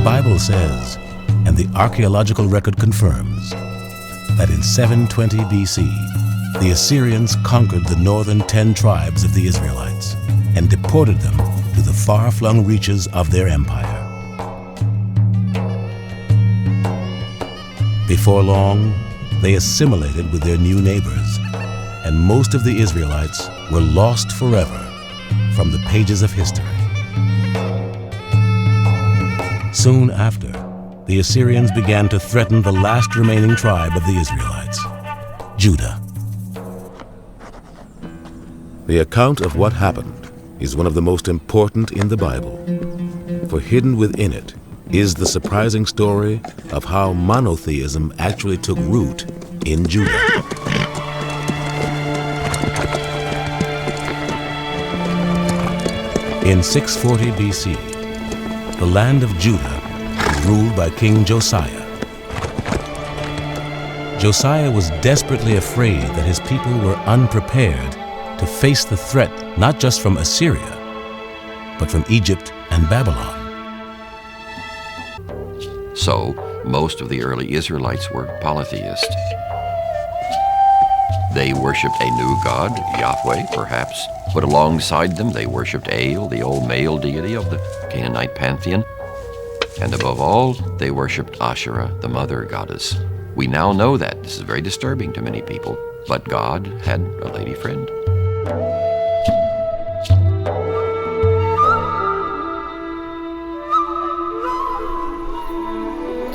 Bible says, and the archaeological record confirms, that in 720 BC, the Assyrians conquered the northern 10 tribes of the Israelites and deported them to the far-flung reaches of their empire. Before long, they assimilated with their new neighbors, and most of the Israelites were lost forever from the pages of history. Soon after, the Assyrians began to threaten the last remaining tribe of the Israelites, Judah. The account of what happened is one of the most important in the Bible, for hidden within it is the surprising story of how monotheism actually took root in Judah. In 640 BC, the land of Judah was ruled by King Josiah. Josiah was desperately afraid that his people were unprepared to face the threat not just from Assyria, but from Egypt and Babylon. So, most of the early Israelites were polytheists. They worshipped a new god, Yahweh, perhaps, but alongside them they worshipped El, the old male deity of the Canaanite pantheon. And above all, they worshipped Asherah, the mother goddess. We now know that. This is very disturbing to many people, but God had a lady friend.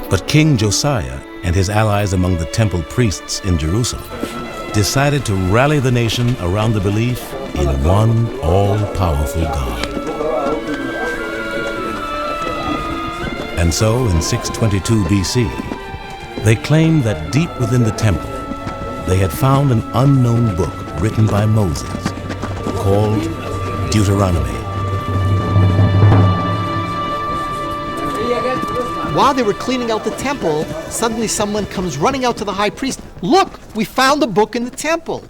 But King Josiah and his allies among the temple priests in Jerusalem decided to rally the nation around the belief in one all-powerful God. And so, in 622 BC, they claimed that deep within the temple, they had found an unknown book written by Moses called Deuteronomy. While they were cleaning out the temple, suddenly someone comes running out to the high priest. Look, we found a book in the temple.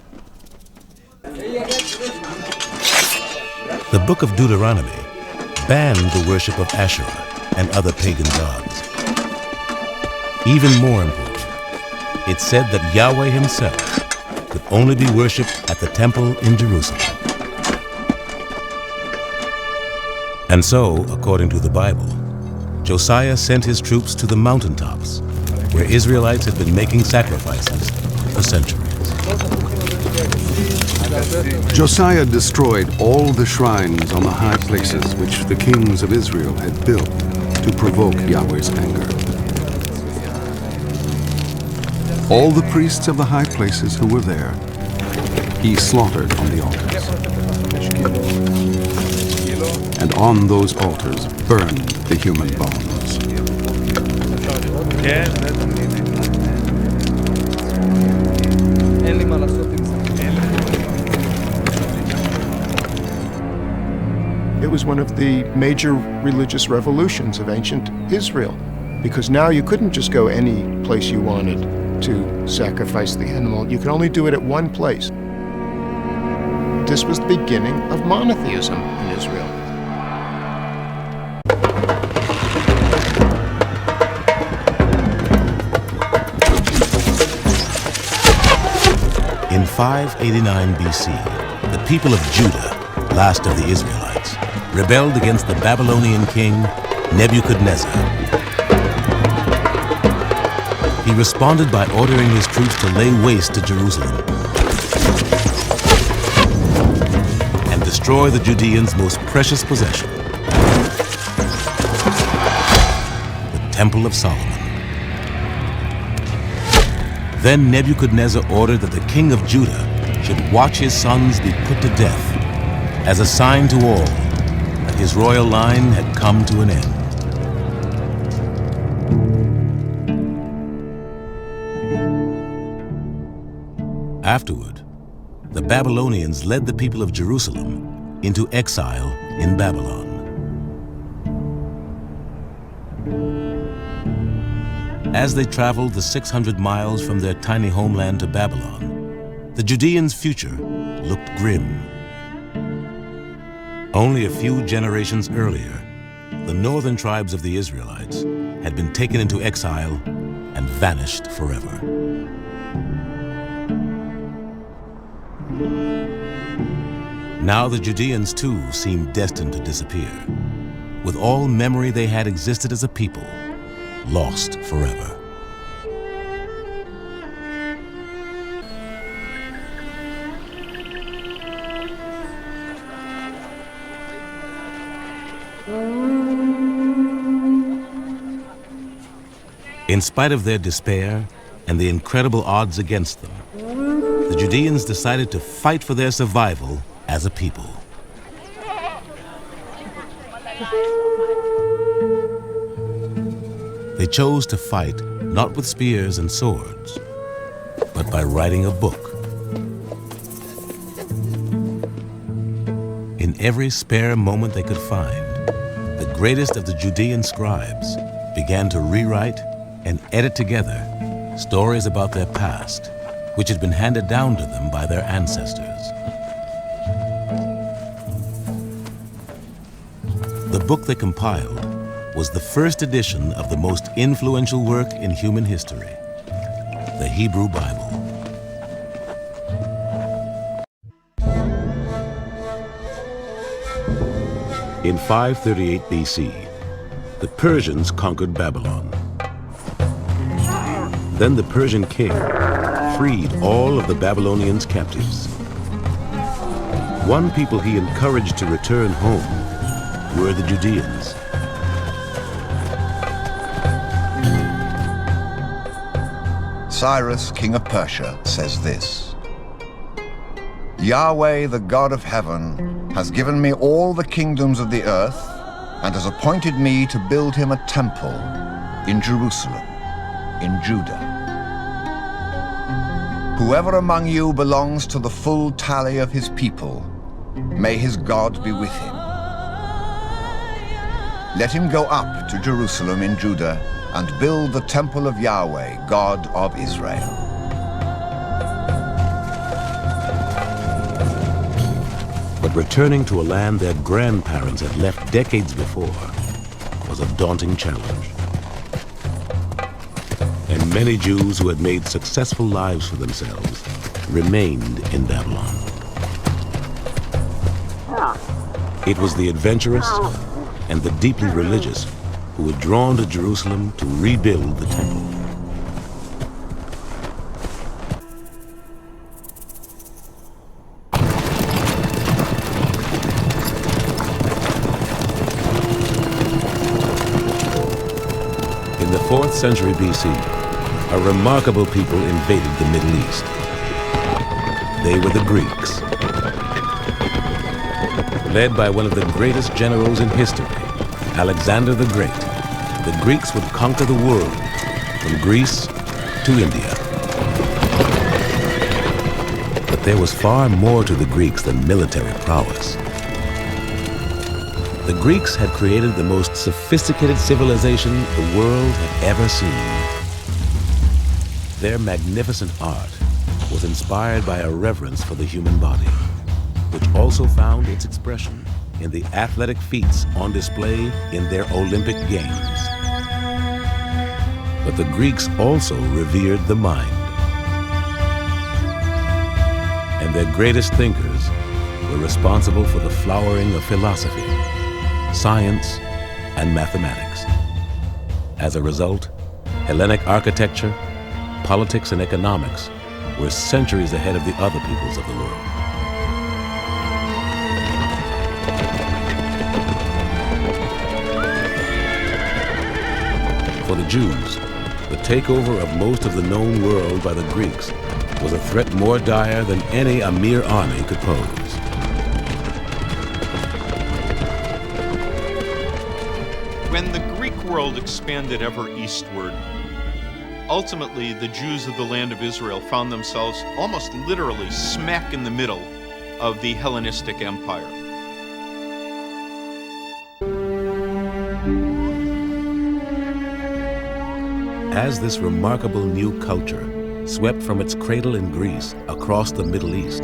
The book of Deuteronomy banned the worship of Asherah and other pagan gods. Even more important, it said that Yahweh himself could only be worshipped at the temple in Jerusalem. And so, according to the Bible, Josiah sent his troops to the mountaintops, where Israelites had been making sacrifices for centuries. Josiah destroyed all the shrines on the high places which the kings of Israel had built to provoke Yahweh's anger. All the priests of the high places who were there, he slaughtered on the altars. And on those altars burned the human bones. It was one of the major religious revolutions of ancient Israel, because now you couldn't just go any place you wanted to sacrifice the animal. You could only do it at one place. This was the beginning of monotheism in Israel. In 589 BC, the people of Judah, last of the Israelites, rebelled against the Babylonian king Nebuchadnezzar. He responded by ordering his troops to lay waste to Jerusalem and destroy the Judeans' most precious possession, the Temple of Solomon. Then Nebuchadnezzar ordered that the king of Judah should watch his sons be put to death as a sign to all that his royal line had come to an end. Afterward, the Babylonians led the people of Jerusalem into exile in Babylon. As they traveled the 600 miles from their tiny homeland to Babylon, the Judeans' future looked grim. Only a few generations earlier, the northern tribes of the Israelites had been taken into exile and vanished forever. Now the Judeans too seemed destined to disappear, with all memory they had existed as a people lost forever. In spite of their despair and the incredible odds against them, the Judeans decided to fight for their survival as a people. They chose to fight not with spears and swords, but by writing a book. In every spare moment they could find, the greatest of the Judean scribes began to rewrite and edit together stories about their past, which had been handed down to them by their ancestors. The book they compiled was the first edition of the most influential work in human history, the Hebrew Bible. In 538 BC, the Persians conquered Babylon. Then the Persian king freed all of the Babylonians' captives. One people he encouraged to return home were the Judeans. Cyrus, king of Persia, says this: Yahweh, the God of heaven, has given me all the kingdoms of the earth and has appointed me to build him a temple in Jerusalem, in Judah. Whoever among you belongs to the full tally of his people, may his God be with him. Let him go up to Jerusalem in Judah and build the temple of Yahweh, God of Israel. But returning to a land their grandparents had left decades before was a daunting challenge. And many Jews who had made successful lives for themselves remained in Babylon. It was the adventurous and the deeply religious who were drawn to Jerusalem to rebuild the temple. In the 4th century BC, a remarkable people invaded the Middle East. They were the Greeks. Led by one of the greatest generals in history, Alexander the Great, the Greeks would conquer the world from Greece to India. But there was far more to the Greeks than military prowess. The Greeks had created the most sophisticated civilization the world had ever seen. Their magnificent art was inspired by a reverence for the human body, which also found its expression in the athletic feats on display in their Olympic Games. But the Greeks also revered the mind. And their greatest thinkers were responsible for the flowering of philosophy, science, and mathematics. As a result, Hellenic architecture, politics, and economics were centuries ahead of the other peoples of the world. For the Jews, the takeover of most of the known world by the Greeks was a threat more dire than any a mere army could pose. When the Greek world expanded ever eastward, ultimately the Jews of the land of Israel found themselves almost literally smack in the middle of the Hellenistic Empire. As this remarkable new culture swept from its cradle in Greece across the Middle East,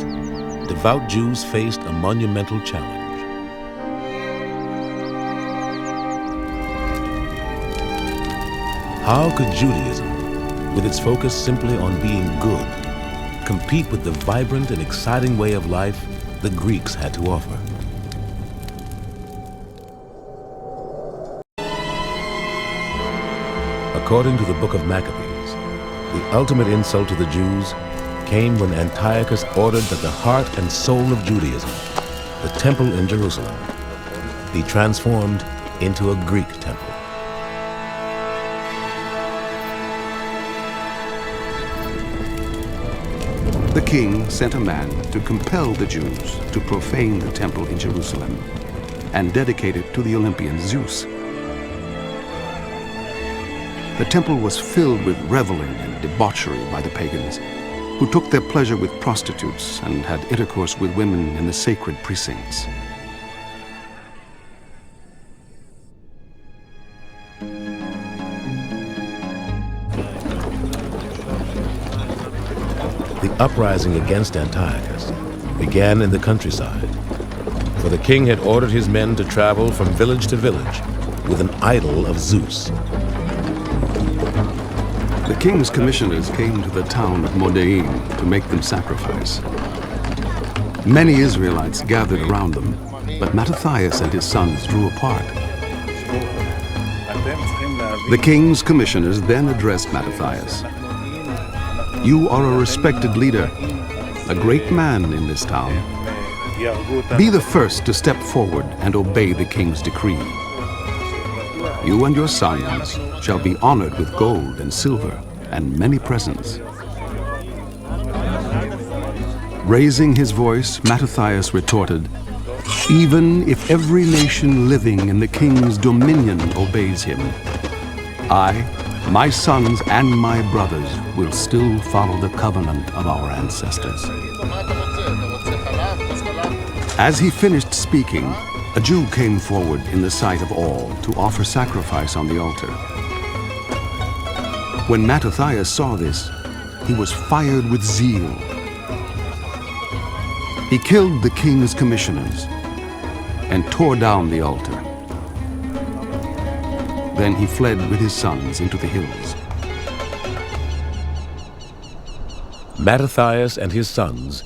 devout Jews faced a monumental challenge. How could Judaism, with its focus simply on being good, compete with the vibrant and exciting way of life the Greeks had to offer? According to the Book of Maccabees, the ultimate insult to the Jews came when Antiochus ordered that the heart and soul of Judaism, the temple in Jerusalem, be transformed into a Greek temple. The king sent a man to compel the Jews to profane the temple in Jerusalem and dedicate it to the Olympian Zeus. The temple was filled with reveling and debauchery by the pagans, who took their pleasure with prostitutes and had intercourse with women in the sacred precincts. The uprising against Antiochus began in the countryside, for the king had ordered his men to travel from village to village with an idol of Zeus. The king's commissioners came to the town of Modein to make them sacrifice. Many Israelites gathered around them, but Mattathias and his sons drew apart. The king's commissioners then addressed Mattathias. "You are a respected leader, a great man in this town. Be the first to step forward and obey the king's decree. You and your sons shall be honored with gold and silver and many presents." Raising his voice, Mattathias retorted, "Even if every nation living in the king's dominion obeys him, I, my sons and my brothers will still follow the covenant of our ancestors." As he finished speaking, a Jew came forward in the sight of all to offer sacrifice on the altar. When Mattathias saw this, he was fired with zeal. He killed the king's commissioners and tore down the altar. Then he fled with his sons into the hills. Mattathias and his sons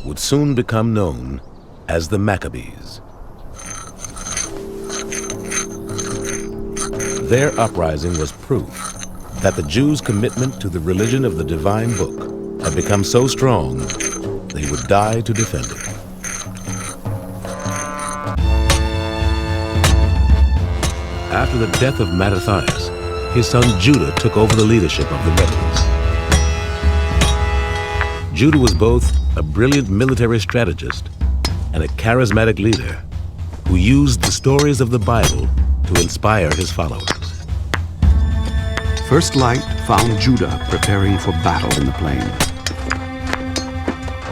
would soon become known as the Maccabees. Their uprising was proof that the Jews' commitment to the religion of the divine book had become so strong they would die to defend it. After the death of Mattathias, his son Judah took over the leadership of the rebels. Judah was both a brilliant military strategist and a charismatic leader who used the stories of the Bible to inspire his followers. First light found Judah preparing for battle in the plain.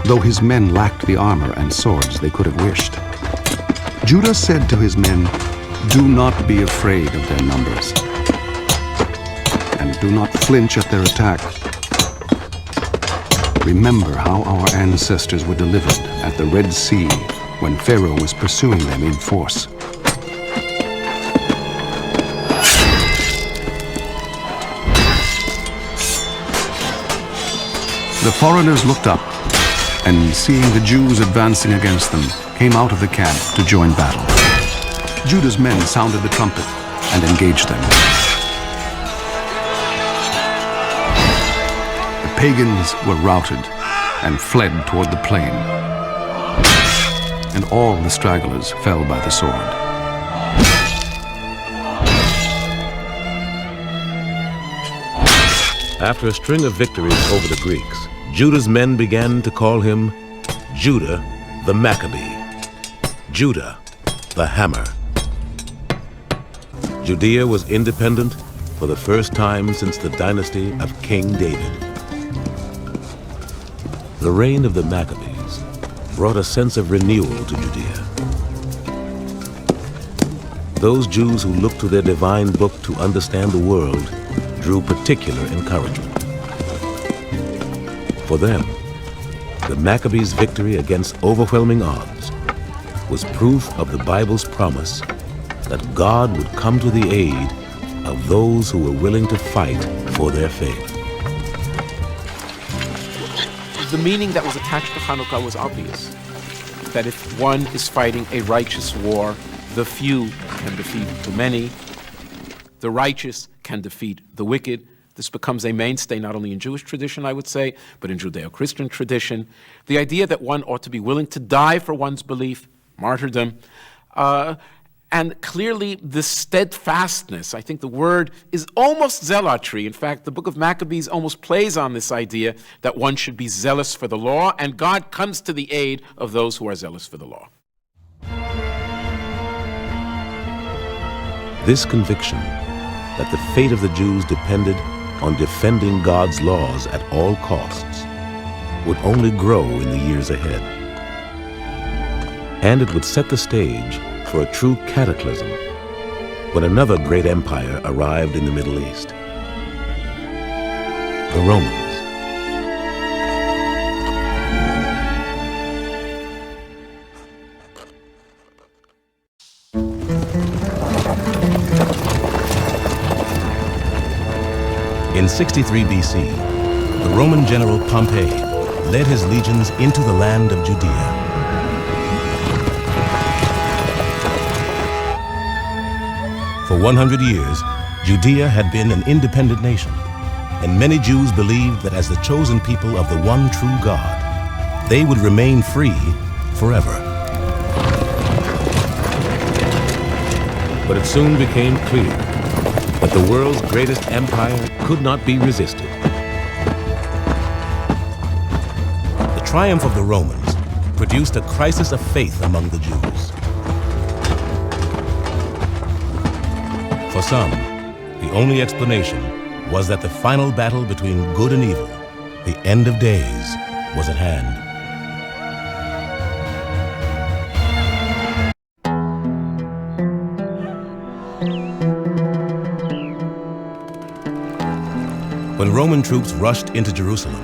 Though his men lacked the armor and swords they could have wished, Judah said to his men, "Do not be afraid of their numbers, and do not flinch at their attack. Remember how our ancestors were delivered at the Red Sea when Pharaoh was pursuing them in force. The foreigners looked up, and seeing the Jews advancing against them, came out of the camp to join battle. Judah's men sounded the trumpet and engaged them. The pagans were routed and fled toward the plain, and all the stragglers fell by the sword. After a string of victories over the Greeks, Judah's men began to call him Judah the Maccabee, Judah the Hammer. Judea was independent for the first time since the dynasty of King David. The reign of the Maccabees brought a sense of renewal to Judea. Those Jews who looked to their divine book to understand the world drew particular encouragement. For them, the Maccabees' victory against overwhelming odds was proof of the Bible's promise that God would come to the aid of those who were willing to fight for their faith. The meaning that was attached to Hanukkah was obvious. That if one is fighting a righteous war, the few can defeat the many, the righteous can defeat the wicked. This becomes a mainstay not only in Jewish tradition, I would say, but in Judeo-Christian tradition. The idea that one ought to be willing to die for one's belief, martyrdom, and clearly the steadfastness, I think the word is almost zealotry. In fact, the book of Maccabees almost plays on this idea that one should be zealous for the law, and God comes to the aid of those who are zealous for the law. This conviction that the fate of the Jews depended on defending God's laws at all costs would only grow in the years ahead. And it would set the stage for a true cataclysm when another great empire arrived in the Middle East, the Romans. In 63 BC, the Roman general Pompey led his legions into the land of Judea. For 100 years, Judea had been an independent nation, and many Jews believed that as the chosen people of the one true God, they would remain free forever. But it soon became clear that the world's greatest empire could not be resisted. The triumph of the Romans produced a crisis of faith among the Jews. For some, the only explanation was that the final battle between good and evil, the end of days, was at hand. When Roman troops rushed into Jerusalem,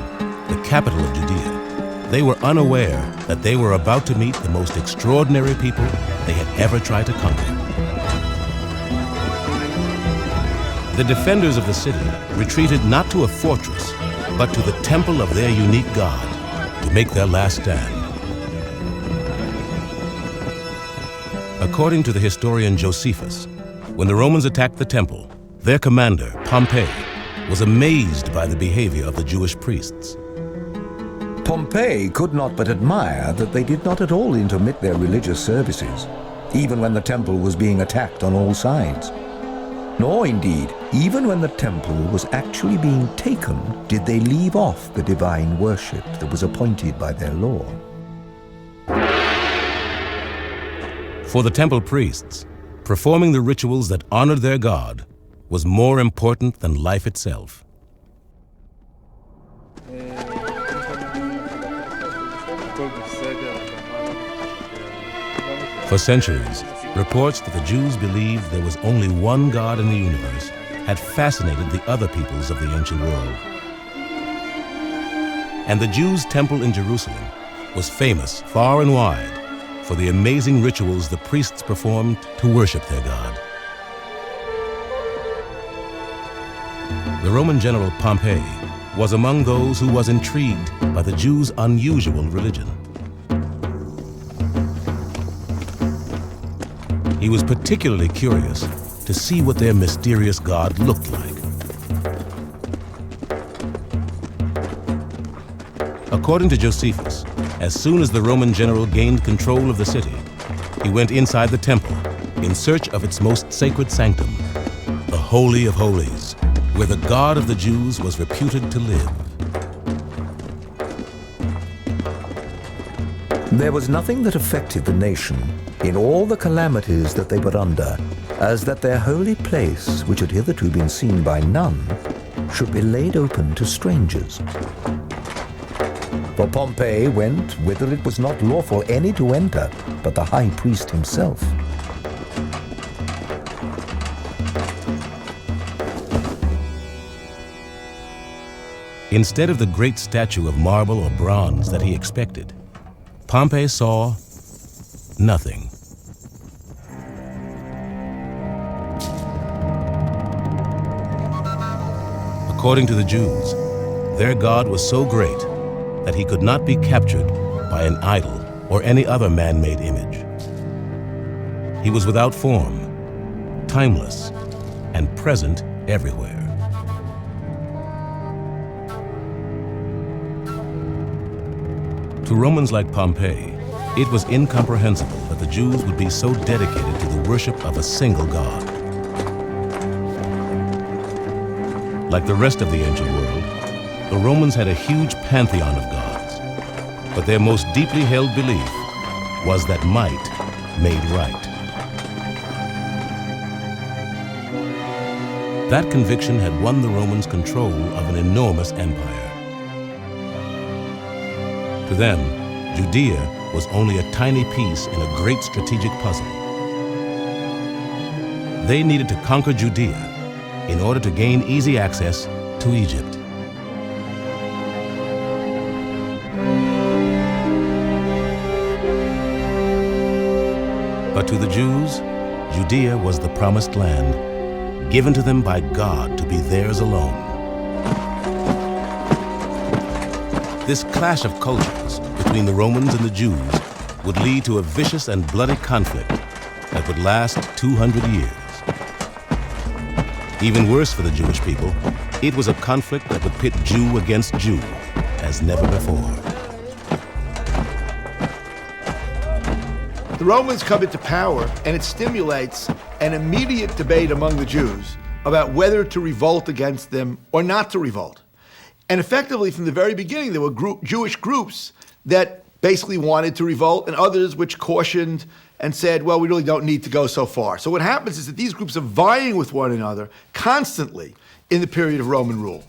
the capital of Judea, they were unaware that they were about to meet the most extraordinary people they had ever tried to conquer. The defenders of the city retreated not to a fortress, but to the temple of their unique God to make their last stand. According to the historian Josephus, when the Romans attacked the temple, their commander, Pompey, was amazed by the behavior of the Jewish priests. Pompey could not but admire that they did not at all intermit their religious services, even when the temple was being attacked on all sides. Nor, indeed, even when the temple was actually being taken, did they leave off the divine worship that was appointed by their law. For the temple priests, performing the rituals that honored their God was more important than life itself. For centuries, reports that the Jews believed there was only one God in the universe had fascinated the other peoples of the ancient world. And the Jews' temple in Jerusalem was famous far and wide for the amazing rituals the priests performed to worship their God. The Roman general Pompey was among those who was intrigued by the Jews' unusual religion. He was particularly curious to see what their mysterious God looked like. According to Josephus, as soon as the Roman general gained control of the city, he went inside the temple in search of its most sacred sanctum, the Holy of Holies, where the God of the Jews was reputed to live. There was nothing that affected the nation in all the calamities that they were under, as that their holy place, which had hitherto been seen by none, should be laid open to strangers. For Pompey went whither it was not lawful any to enter but the high priest himself. Instead of the great statue of marble or bronze that he expected, Pompey saw nothing. According to the Jews, their God was so great that he could not be captured by an idol or any other man-made image. He was without form, timeless, and present everywhere. To Romans like Pompey, it was incomprehensible that the Jews would be so dedicated to the worship of a single God. Like the rest of the ancient world, the Romans had a huge pantheon of gods, but their most deeply held belief was that might made right. That conviction had won the Romans control of an enormous empire. To them, Judea was only a tiny piece in a great strategic puzzle. They needed to conquer Judea in order to gain easy access to Egypt. But to the Jews, Judea was the promised land, given to them by God to be theirs alone. This clash of cultures between the Romans and the Jews would lead to a vicious and bloody conflict that would last 200 years. Even worse for the Jewish people, it was a conflict that would pit Jew against Jew as never before. The Romans come into power, and it stimulates an immediate debate among the Jews about whether to revolt against them or not to revolt. And effectively, from the very beginning, there were Jewish groups that basically wanted to revolt, and others which cautioned and said, well, we really don't need to go so far. So what happens is that these groups are vying with one another constantly in the period of Roman rule.